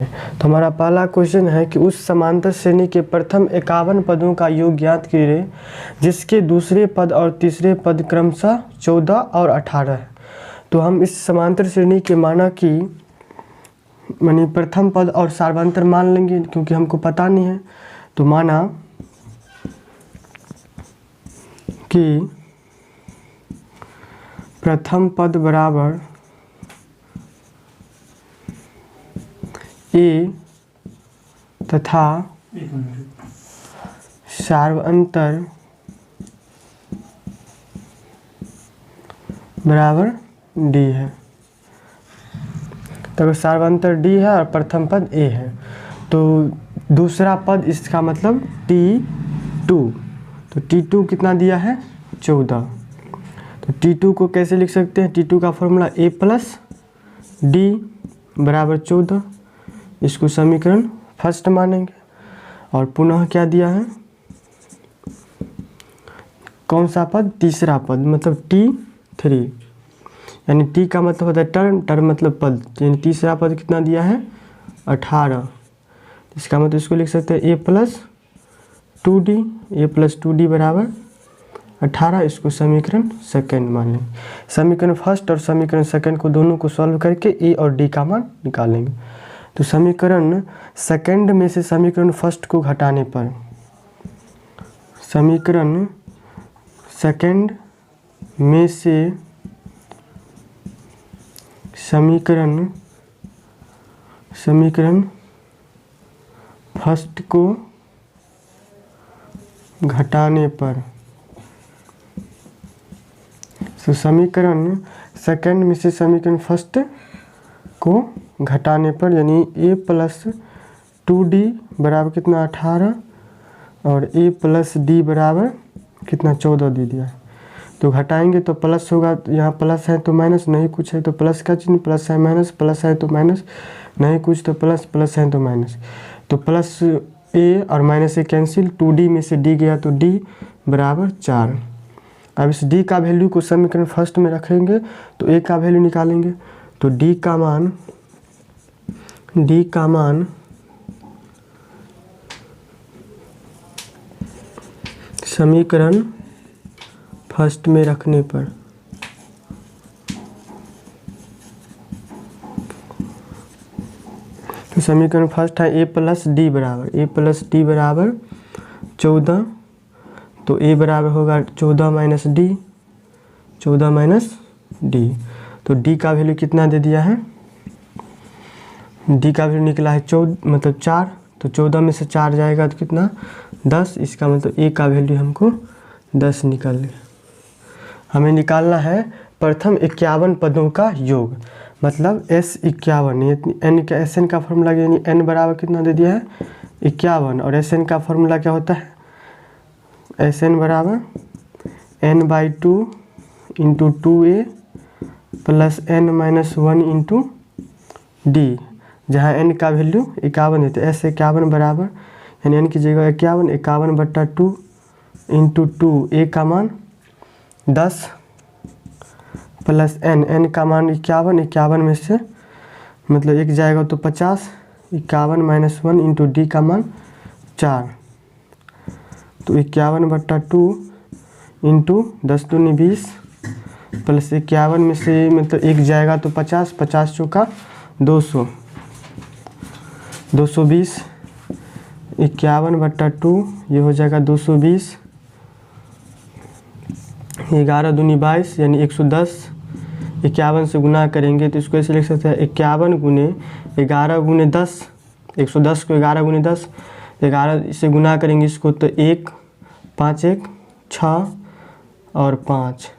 तो हमारा पहला क्वेश्चन है कि उस समांतर श्रेणी के प्रथम 51 पदों का योग ज्ञात कीजिए जिसके दूसरे पद और तीसरे पद क्रमशः 14 और 18 है। तो हम इस समांतर श्रेणी के माना कि मानी प्रथम पद और सार्वंतर मान लेंगे क्योंकि हमको पता नहीं है। तो माना कि प्रथम पद बराबर ए तथा सार्वंतर बराबर डी है। तो अगर सार्वंतर डी है और प्रथम पद ए है तो दूसरा पद इसका मतलब T2। तो T2 कितना दिया है 14। तो T2 को कैसे लिख सकते हैं? T2 का फॉर्मूला A प्लस डी बराबर 14। इसको समीकरण फर्स्ट मानेंगे और पुनः क्या दिया है, कौन सा पद? तीसरा पद मतलब T3, यानी T का मतलब होता है टर्म, टर्म मतलब पद, यानी तीसरा पद कितना दिया है 18। इसका मतलब इसको लिख सकते हैं A plus 2D, A plus 2D बराबर 18। इसको समीकरण सेकंड मान लेंगे। समीकरण फर्स्ट और समीकरण सेकंड को दोनों को सॉल्व करके A और D का मान निकालेंगे। तो समीकरण सेकंड में से समीकरण फर्स्ट को घटाने पर, समीकरण सेकंड में से समीकरण फर्स्ट को घटाने पर, तो समीकरण सेकंड में से समीकरण फर्स्ट को घटाने पर यानी A प्लस 2D बराबर कितना 18 और A प्लस D बराबर कितना 14 दे दिया है। तो घटाएंगे तो प्लस होगा, यहाँ प्लस है तो माइनस, नहीं कुछ है तो प्लस का चिन्ह, प्लस है माइनस, प्लस है तो माइनस, नहीं कुछ तो प्लस, प्लस है तो माइनस। तो प्लस A और माइनस से कैंसिल, 2D में से D गया तो D बराबर 4। अब इस D का वैल्यू को समीकरण फर्स्ट में रखेंगे तो A का वैल्यू निकालेंगे। तो D का मान समीकरण फर्स्ट में रखने पर तो समीकरण फर्स्ट है A प्लस डी बराबर 14। तो A बराबर होगा 14 माइनस डी। तो D का वैल्यू कितना दे दिया है, D का वैल्यू निकला है 4। तो 14 में से 4 जाएगा तो कितना 10। इसका मतलब A का वैल्यू हमको 10 निकल गया। हमें निकालना है प्रथम 51 पदों का योग, मतलब S51, N का SN का फॉर्मूला यानी N बराबर कितना दे दिया है 51 और SN का फॉर्मूला क्या होता है, SN बराबर N/2 into 2A plus N minus 1 into D, जहाँ N का वैल्यू 51 देते हैं। S51 बराबर यानी N की जगह 51/2 इंटू 2A का मान 10 प्लस N का मान 51 में से मतलब 1 जाएगा तो 50, 51 माइनस 1 इंटू D का मान 4। तो 51/2 इंटू 10 दूनी 20 प्लस 51 में से मतलब 1 जाएगा तो 50, 50 चौका 200, 220, 51/2 ये हो जाएगा 220, 11 दूनी 22 यानी 110। 51 से गुना करेंगे तो इसको ऐसे लिख सकते हैं 51 गुने 11 गुने 10, 110 को 11 गुने 10, 11 से गुना करेंगे इसको तो 1 5 1 6 और 5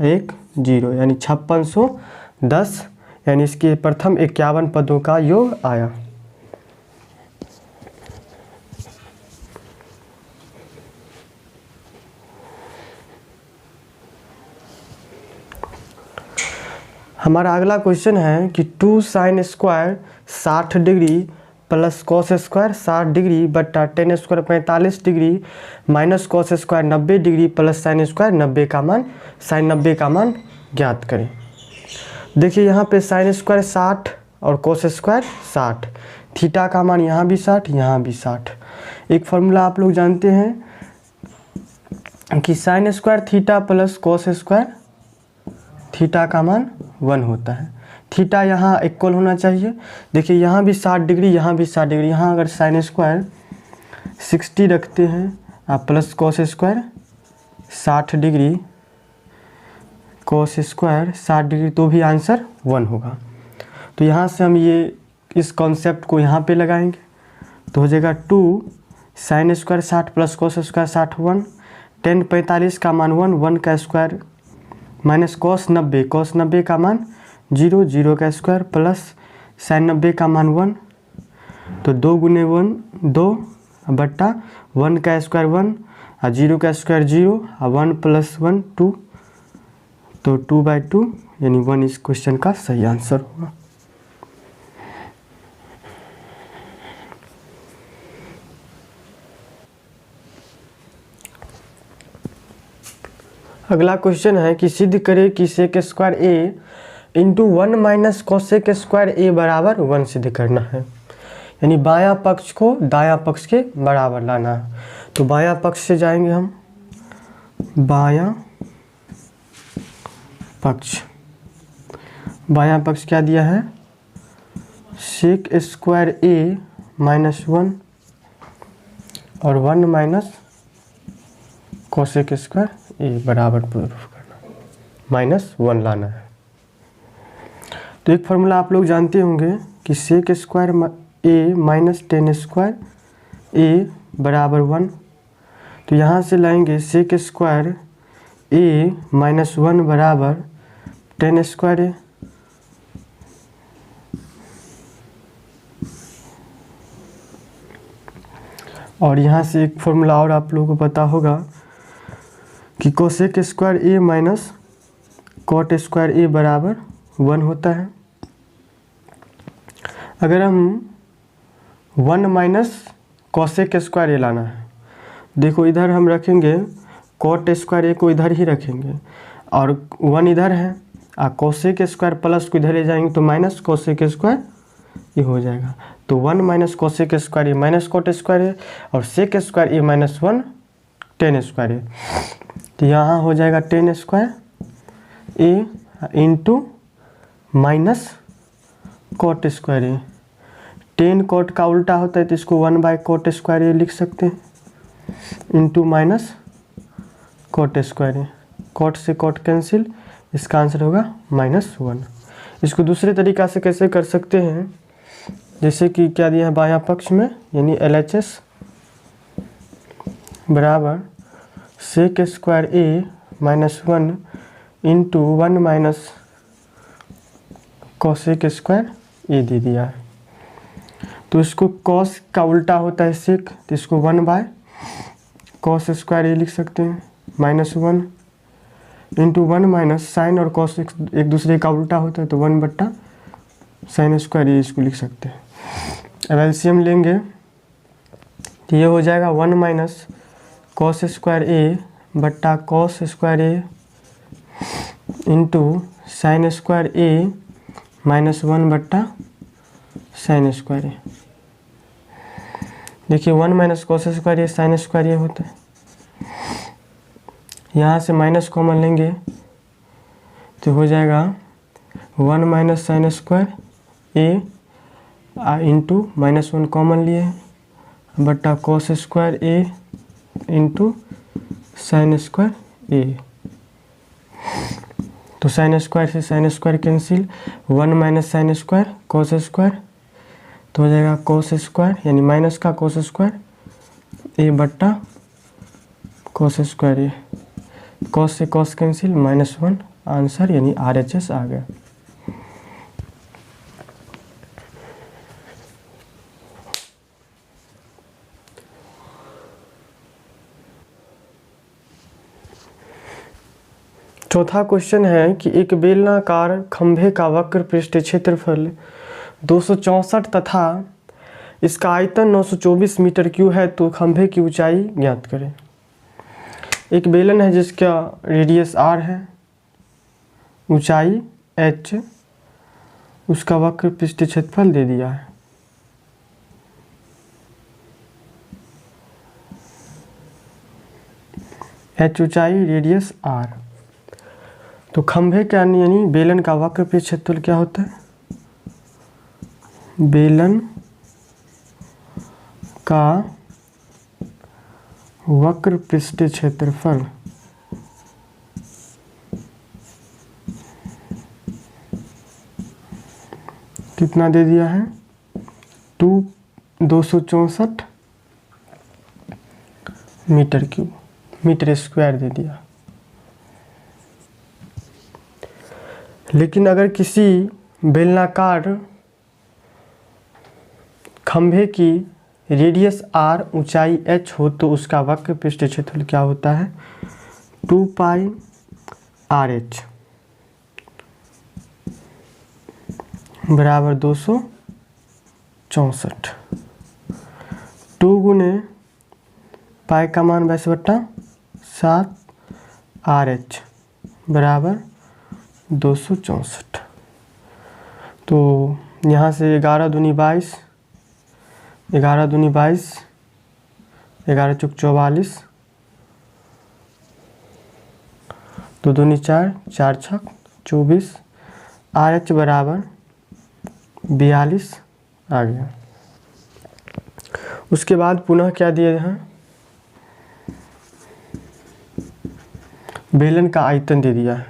1 0 यानी 5610, यानी इसके प्रथम 51 पदों का योग आया। हमारा अगला क्वेश्चन है कि 2 sine square 60 degree plus cos square 60 degree बट्टा tan square 45 degree minus cos square 90 degree plus sine square 90 का मान, साइन 90 का मान ज्ञात करें। देखिए यहाँ पे साइन स्क्वायर 60 और कॉस स्क्वायर 60, थीटा का मान यहाँ भी 60, यहाँ भी 60। एक फॉर्मूला आप लोग जानते हैं कि sine square theta plus cos square theta का मान 1 होता है। थीटा यहाँ इक्वल होना चाहिए। देखिए यहाँ भी 60 डिग्री, यहाँ भी 60 डिग्री। यहाँ अगर साइन स्क्वायर 60 रखते हैं आप plus cos square 60 degree, cos square 60 degree, तो भी आंसर 1 होगा। तो यहाँ से हम ये इस कॉन्सेप्ट को यहाँ पे लगाएंगे तो हो जाएगा 2 sine square 60 plus cos square 60 1, ten 45 का मान 1, 1 का स्क्वायर माइनस कॉस 90, कॉस 90 का मान 0, 0 का स्क्वायर प्लस साइन 90 का मान 1, तो 2 गुने 1 2 बट्टा 1 का स्क्वायर 1 और 0 का स्क्वायर 0 और 1 प्लस 1 2, तो 2/2 यानी 1 इस क्वेश्चन का सही आंसर होगा। अगला क्वेश्चन है कि सिद्ध करें कि सेक स्क्वायर ए इंटू 1 माइनस कोसेक स्क्वायर ए बराबर 1 सिद्ध करना है। यानी बायां पक्ष को दायां पक्ष के बराबर लाना है। तो बायां पक्ष से जाएंगे हम, बायां पक्ष, बायां पक्ष क्या दिया है, सेक स्क्वायर ए माइनस 1 और 1 माइनस कोसेक स्क्वायर ए बराबर प्रूफ करना, -1 लाना है। तो एक फॉर्मूला आप लोग जानते होंगे कि सेक square A minus ten square ए बराबर 1। तो यहाँ से लाएंगे सेक स्क्वायर ए माइनस 1 बराबर टेन स्क्वायर ए। और यहाँ से एक फॉर्मूला और आप लोगों को पता होगा कि cosec square A minus cot square ए बराबर 1 होता है। अगर हम 1 माइनस कोसेक स्क्वायर ए लाना है, देखो इधर हम रखेंगे कॉट स्क्वायर ए को इधर ही रखेंगे और 1 इधर है और कोसेक स्क्वायर प्लस को इधर ले जाएंगे तो माइनस कोसेक स्क्वायर ये हो जाएगा। तो 1 minus cosec square A minus cot square ए और सेक square A minus 1 ten square ए। तो यहाँ हो जाएगा टेन स्क्वायर ए इंटू माइनस कॉट स्क्वायर ए। टेन कॉट का उल्टा होता है तो इसको 1/कॉट स्क्वायर ए लिख सकते हैं, इंटू माइनस कॉट स्क्वायर ए। कॉट से कॉट कैंसिल, इसका आंसर होगा -1। इसको दूसरे तरीक़ा से कैसे कर सकते हैं, जैसे कि क्या दिया है बायां पक्ष में, यानी LHS बराबर sec square A minus 1 into 1 minus cosec square A दे दिया है। तो इसको कॉस का उल्टा होता है सेक, तो इसको 1/कॉस स्क्वायर ए लिख सकते हैं, -1 इंटू 1 माइनस साइन और कॉस एक दूसरे का उल्टा होता है तो 1/साइन स्क्वायर ए इसको लिख सकते हैं। अब एलसीएम लेंगे तो ये हो जाएगा 1 माइनस कॉस स्क्वायर ए बट्टा कॉस स्क्वायर ए इंटू साइन स्क्वायर ए -1 बट्टा साइन स्क्वायर ए। देखिए 1 माइनस कॉस स्क्वायर ए साइन स्क्वायर ए होता है। यहाँ से माइनस कॉमन लेंगे तो हो जाएगा 1 माइनस साइन स्क्वायर ए इंटू -1 कॉमन लिए बट्टा कॉस स्क्वायर ए इंटू साइन स्क्वायर ए। तो साइन स्क्वायर से sine square cancel, 1 minus sine square cos square, तो हो जाएगा कॉस स्क्वायर यानी माइनस का कॉस स्क्वायर ए बट्टा कॉस स्क्वायर ए। कॉस से कॉस कैंसिल, -1 आंसर यानी RHS आ गया। चौथा क्वेश्चन है कि एक बेलनाकार खंभे का वक्र पृष्ठ क्षेत्रफल 264 तथा इसका आयतन 924 मीटर क्यूब है, तो खंभे की ऊंचाई ज्ञात करें। एक बेलन है जिसका रेडियस r है, ऊंचाई h, उसका वक्र पृष्ठ क्षेत्रफल दे दिया है। h ऊंचाई, रेडियस r। तो खंभे का यानी बेलन का वक्र पृष्ठ क्षेत्रफल क्या होता है? बेलन का वक्र पृष्ठ क्षेत्रफल कितना दे दिया है? 264 मीटर क्यूब, मीटर स्क्वायर दे दिया। लेकिन अगर किसी बेलनाकार खंभे की रेडियस r, ऊंचाई h हो तो उसका वक्र पृष्ठ क्षेत्रफल क्या होता है? 2 पाई RH बराबर 264। 2 गुने पाई का मान 22/7 RH बराबर 264। तो यहाँ से 11 दूनी 22, 11 दूनी 22, 11 चौक 44, 2 दूनी 4, 4 छक 24, RH बराबर 42 आ गया। उसके बाद पुनः क्या दिए हैं? बेलन का आयतन दे दिया है।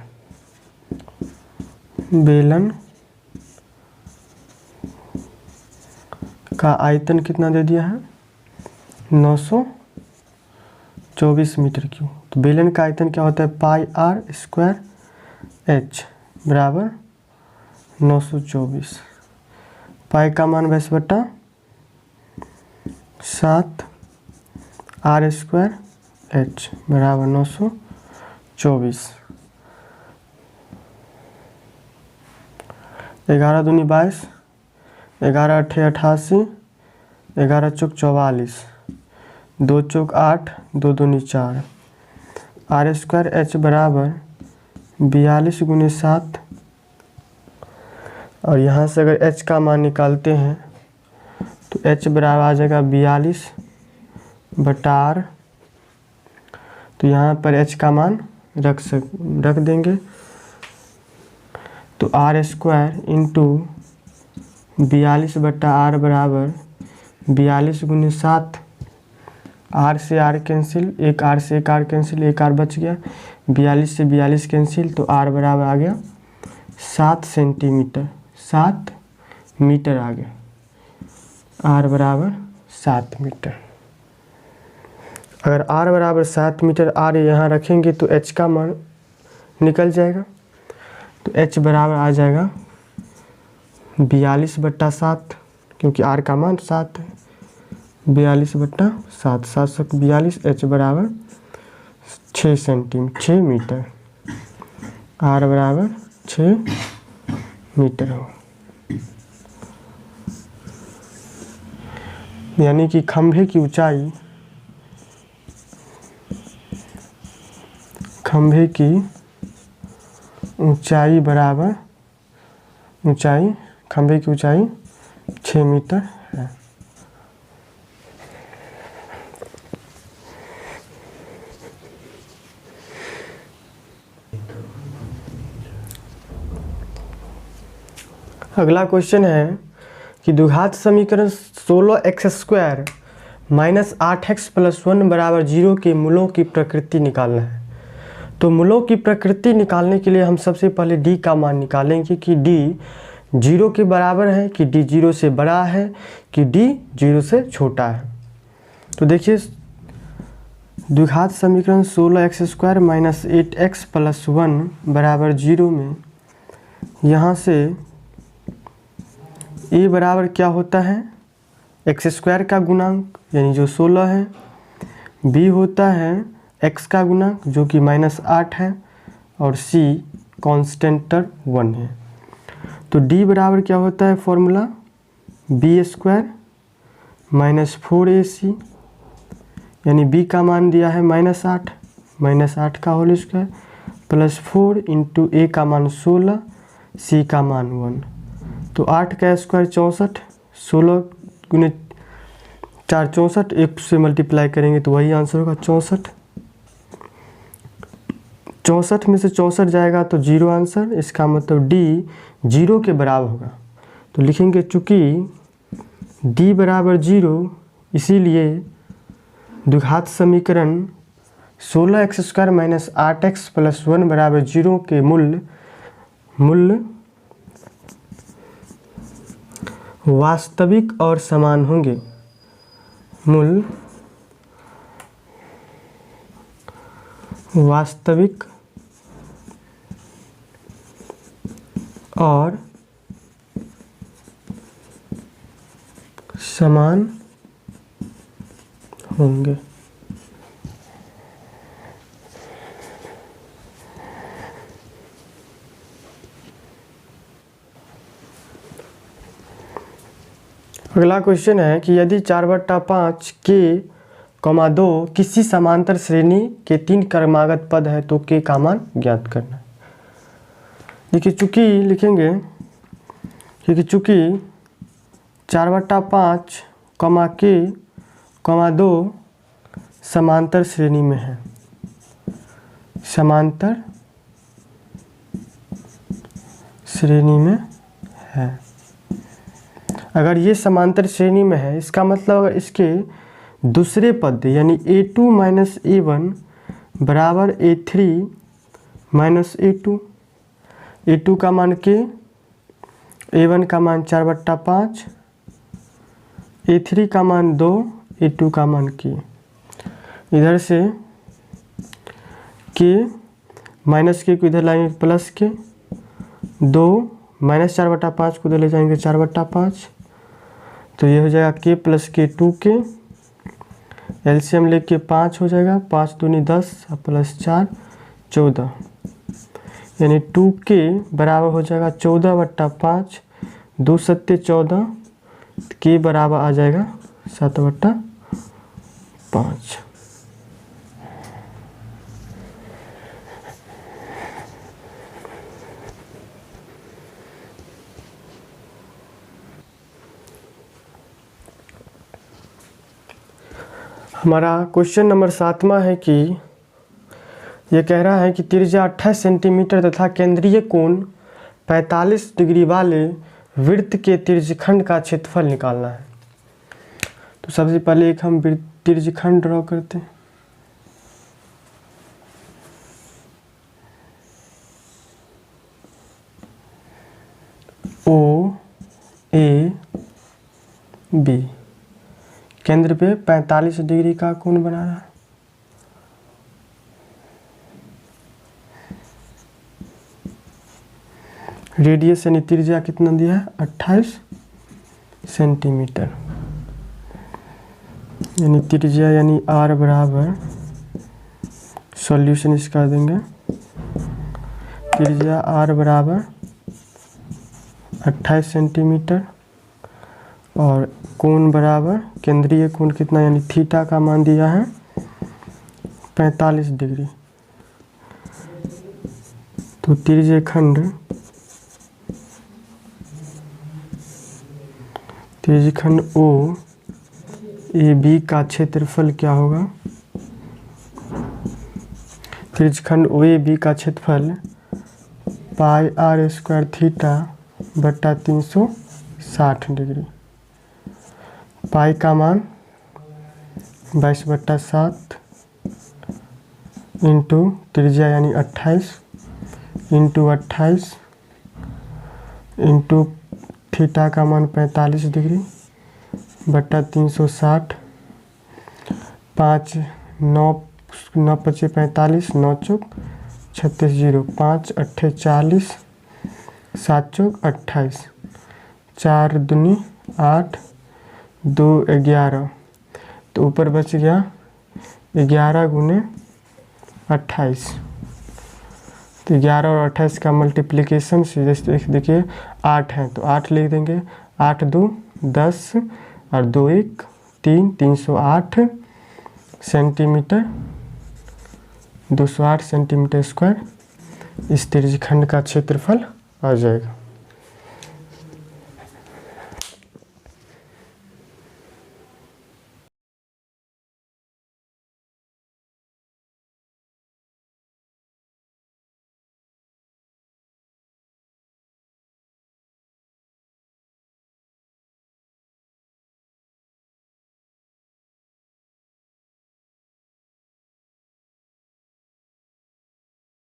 बेलन का आयतन कितना दे दिया है? 924 मीटर क्यूब। तो बेलन का आयतन क्या होता है? पाई r स्क्वायर h बराबर 924। पाई का मान 22/7 r स्क्वायर h बराबर 924। 11 दूनी 22, 11 अट्ठे 88, 11 चौक 44, 2 चौक 8, 2 दूनी 4, r स्क्वायर h बराबर 42 गुने 7। और यहाँ से अगर h का मान निकालते हैं तो h बराबर आ जाएगा 42/r। तो यहाँ पर h का मान रख देंगे। तो r स्क्वायर इंटू 42/r बराबर 42 गुने 7। r से r कैंसिल, एक r से एक r कैंसिल, एक r बच गया। 42 से 42 कैंसिल, तो r बराबर आ गया 7 सेंटीमीटर, 7 मीटर आ गया। r बराबर 7 मीटर। अगर r बराबर 7 मीटर r यहाँ रखेंगे तो h का मान निकल जाएगा। तो h बराबर आ जाएगा 42/7, क्योंकि r का मान 7 है। 42/7, 7 से 42, h बराबर 6 सेंटीमीटर, 6 मीटर। r बराबर 6 मीटर हो। यानी कि खंभे की ऊंचाई, खंभे की ऊंचाई बराबर ऊंचाई, खंभे की ऊंचाई 6 मीटर है। अगला क्वेश्चन है कि द्विघात समीकरण 16x² माइनस 8x + 1 बराबर 0 के मूलों की प्रकृति निकालना है। तो मूलों की प्रकृति निकालने के लिए हम सबसे पहले d का मान निकालेंगे कि d 0 के बराबर है, कि d 0 से बड़ा है, कि d 0 से छोटा है। तो देखिए द्विघात समीकरण 16x² माइनस 8x + 1 बराबर 0 में यहाँ से a बराबर क्या होता है? x² का गुणांक यानी जो 16 है, b होता है x का गुणांक जो कि -8 है, और c कांस्टेंट 1 है। तो d बराबर क्या होता है? फॉर्मूला b² - 4ac, यानी b का मान दिया है -8, -8 का whole square plus 4 into a का मान 16, c का मान 1। तो 8 का स्क्वायर 64, 16 गुने 4 64, 1 से मल्टीप्लाई करेंगे तो वही आंसर होगा 64। 64 में से 64 जाएगा तो 0 आंसर, इसका मतलब डी 0 के बराबर होगा। तो लिखेंगे चूँकि डी बराबर 0, इसीलिए द्विघात समीकरण 16x² माइनस 8x प्लस 1 बराबर 0 के मूल्य वास्तविक और समान होंगे। मूल वास्तविक और समान होंगे। अगला क्वेश्चन है कि यदि 4/5 के, 2 किसी समांतर श्रेणी के 3 क्रमागत पद है तो के का मान ज्ञात करना है। देखिए चूँकि लिखेंगे क्योंकि चूँकि 4/5 के, 2 समांतर श्रेणी में है, समांतर श्रेणी में है। अगर ये समांतर श्रेणी में है, इसका मतलब अगर इसके दूसरे पद यानी a2 माइनस a1 बराबर a3 माइनस a2, a2 का मान k, a1 का मान 4/5, a3 का मान 2, a2 का मान k। इधर से k माइनस के को इधर लाएंगे प्लस के, 2 माइनस 4/5 को इधर ले जाएंगे 4/5, तो ये हो जाएगा k प्लस के 2k, एलसीएम लेके 5 हो जाएगा, 5 दूनी 10 प्लस 4 14, यानी 2k बराबर हो जाएगा 14/5, 2 सत्ते 14, k बराबर आ जाएगा 7/5। हमारा क्वेश्चन नंबर 7वां है कि ये कह रहा है कि त्रिज्या 28 सेंटीमीटर तथा केंद्रीय कोण 45 डिग्री वाले वृत्त के त्रिज्यखंड का क्षेत्रफल निकालना है। तो सबसे पहले एक हम त्रिज्यखंड ड्रॉ करते हैं। ओ ए बी, केंद्र पे 45 डिग्री का कोण बना रहा है। रेडियस यानी त्रिज्या कितना दिया है 28 सेंटीमीटर, यानी त्रिज्या यानी r बराबर, सॉल्यूशन इसका देंगे, त्रिज्या r बराबर 28 सेंटीमीटर और कोण बराबर केंद्रीय कोण कितना यानी थीटा का मान दिया है 45 डिग्री। तो त्रिज्यखंड ओ ए बी का क्षेत्रफल क्या होगा? त्रिज्यखंड ओ ए बी का क्षेत्रफल पाई r स्क्वायर थीटा बटा 360 डिग्री। पाई का मान 22/7 इंटू त्रिज्या यानी 28 इंटू 28 इंटू थीटा का मान 45 डिग्री बटा 360, 5 9 9 5 45, 9 चौक 36, 0 5 8 40, 7 चौक 28, 4 दूनी 8, 2 11, तो ऊपर बच गया 11 गुने 28। तो 11 और 28 का मल्टीप्लिकेशन से जैसे देखिए 8 है तो 8 लिख देंगे, 8 2 10 और 2 1 3, 308 सेंटीमीटर, 208 सेंटीमीटर स्क्वायर इस त्रिज्यखंड का क्षेत्रफल आ जाएगा।